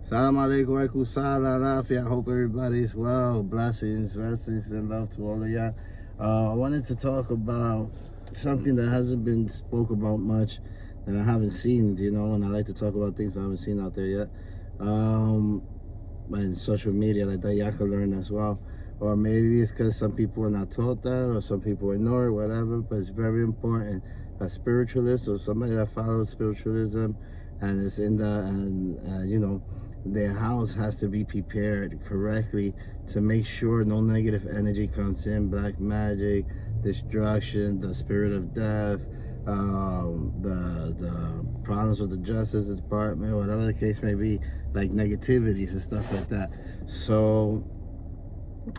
Salam alaikum, alaikum salam, I hope everybody's well. Blessings, blessings, and love to all of y'all. I wanted to talk about something that hasn't been spoke about much, that I haven't seen, and I like to talk about things I haven't seen out there yet. And social media, like that, y'all can learn as well. Or maybe it's because some people are not taught that, or some people ignore it, whatever, but it's very important. A spiritualist or somebody that follows spiritualism and is in the, and their house has to be prepared correctly to make sure no negative energy comes in, black magic, destruction, the spirit of death, the problems with the Justice Department, whatever the case may be, like negativities and stuff like that. So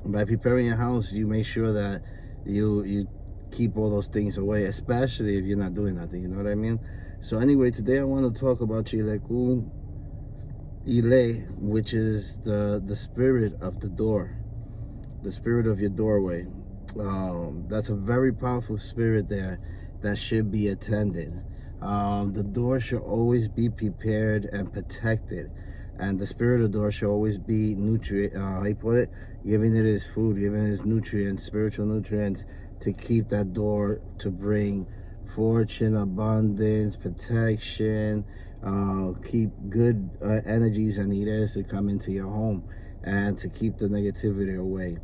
by preparing your house, you make sure that you keep all those things away, especially if you're not doing nothing, you know what I mean? So anyway, today I want to talk about Shilekun Ile, which is the spirit of the door, the spirit of your doorway. That's a very powerful spirit there that should be attended. The door should always be prepared and protected, and the spirit of the door should always be how you put it, giving it its food, giving it its nutrients, spiritual nutrients, to keep that door, to bring fortune, abundance, protection, keep good energies and ideas to come into your home, and to keep the negativity away.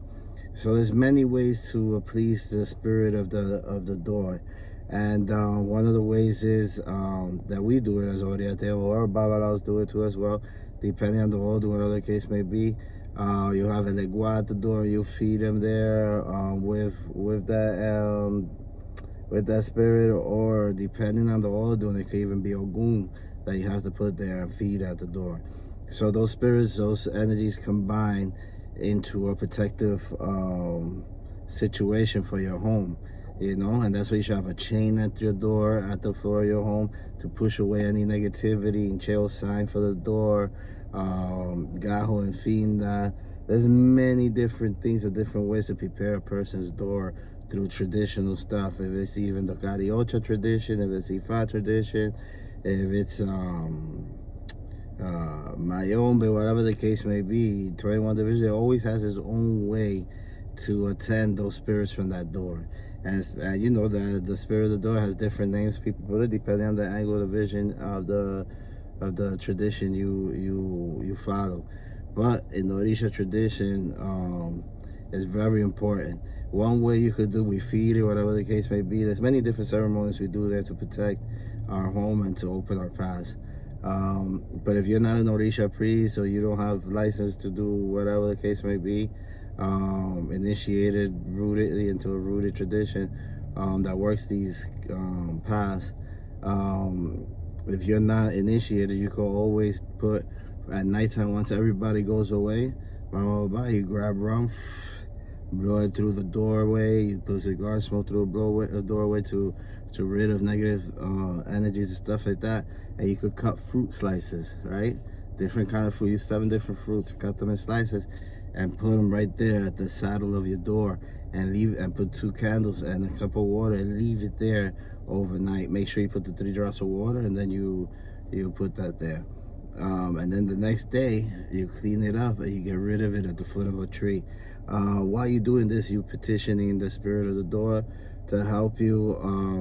So there's many ways to please the spirit of the door, and one of the ways is that we do it as Oriate, or Babalaos do it too as well, depending on the order, whatever the case may be. You have a legua at the door, you feed them there with that spirit, or depending on the order, it could even be Ogun that you have to put there and feed at the door. So those spirits, those energies combine into a protective situation for your home, and that's why you should have a chain at your door, at the floor of your home, to push away any negativity, and chail sign for the door, gajo and finda. There's many different things and different ways to prepare a person's door through traditional stuff. If it's even the Cariocha tradition, if it's Ifa tradition, if it's Mayombe, whatever the case may be, 21 division always has its own way to attend those spirits from that door. And the spirit of the door has different names people put it depending on the angle of the vision of the tradition you follow. But in the Orisha tradition, it's very important. One way you could do, we feed it, whatever the case may be. There's many different ceremonies we do there to protect our home and to open our paths. But if you're not an Orisha priest, or you don't have license to do whatever the case may be, initiated rootedly into a rooted tradition that works these paths, if you're not initiated, you can always put at nighttime, once everybody goes away, you grab rum, blow it through the doorway, you put cigar smoke through a doorway to rid of negative energies and stuff like that. And you could cut fruit slices, right? Different kind of fruit. Use 7 different fruits, cut them in slices, and put them right there at the saddle of your door, and put 2 candles and a cup of water, and leave it there overnight. Make sure you put the 3 drops of water, and then you put that there. And then the next day you clean it up and you get rid of it at the foot of a tree. While you're doing this, you petitioning the spirit of the door to help you,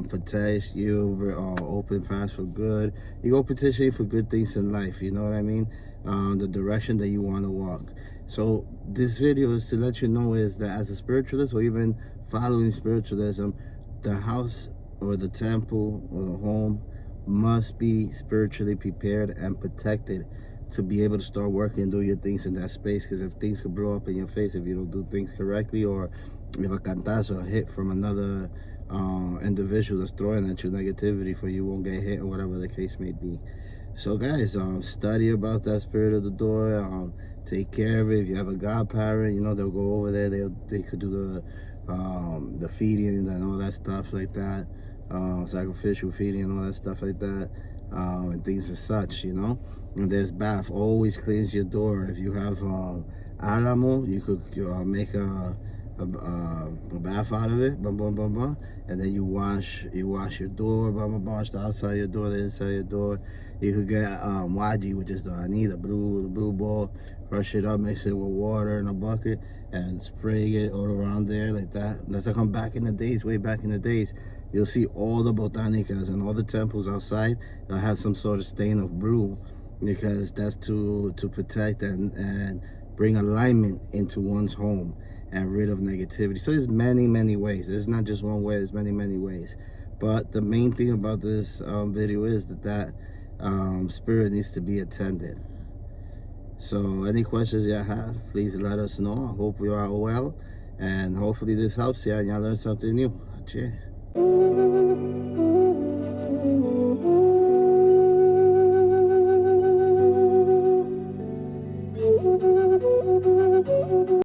protect you, open paths for good. You go petitioning for good things in life, you know what I mean? The direction that you want to walk. So this video is to let you know is that as a spiritualist, or even following spiritualism, the house or the temple or the home must be spiritually prepared and protected to be able to start working and do your things in that space. Because if things could blow up in your face if you don't do things correctly, or if a cantazo, a hit from another individual that's throwing at you negativity for you won't get hit, or whatever the case may be. So guys, study about that spirit of the door, take care of it. If you have a godparent, they'll go over there, they could do the feeding and all that stuff like that, sacrificial feeding and all that stuff like that, and things as such, And there's bath. Always cleanse your door. If you have alamo, you could make a a bath out of it, boom, boom, boom, boom, and then you wash your door, boom, boom, wash the outside your door, the inside your door. You could get waji, which is the anita, the blue ball, brush it up, mix it with water in a bucket, and spray it all around there like that. That's like back in the days, way back in the days. You'll see all the botanicas and all the temples outside. They'll have some sort of stain of blue, because that's to protect and bring alignment into one's home and rid of negativity. So there's many ways. There's not just one way, there's many ways. But the main thing about this video is that spirit needs to be attended. So any questions you have, please let us know. I hope you are well, and hopefully this helps you and y'all learn something new. Cheers.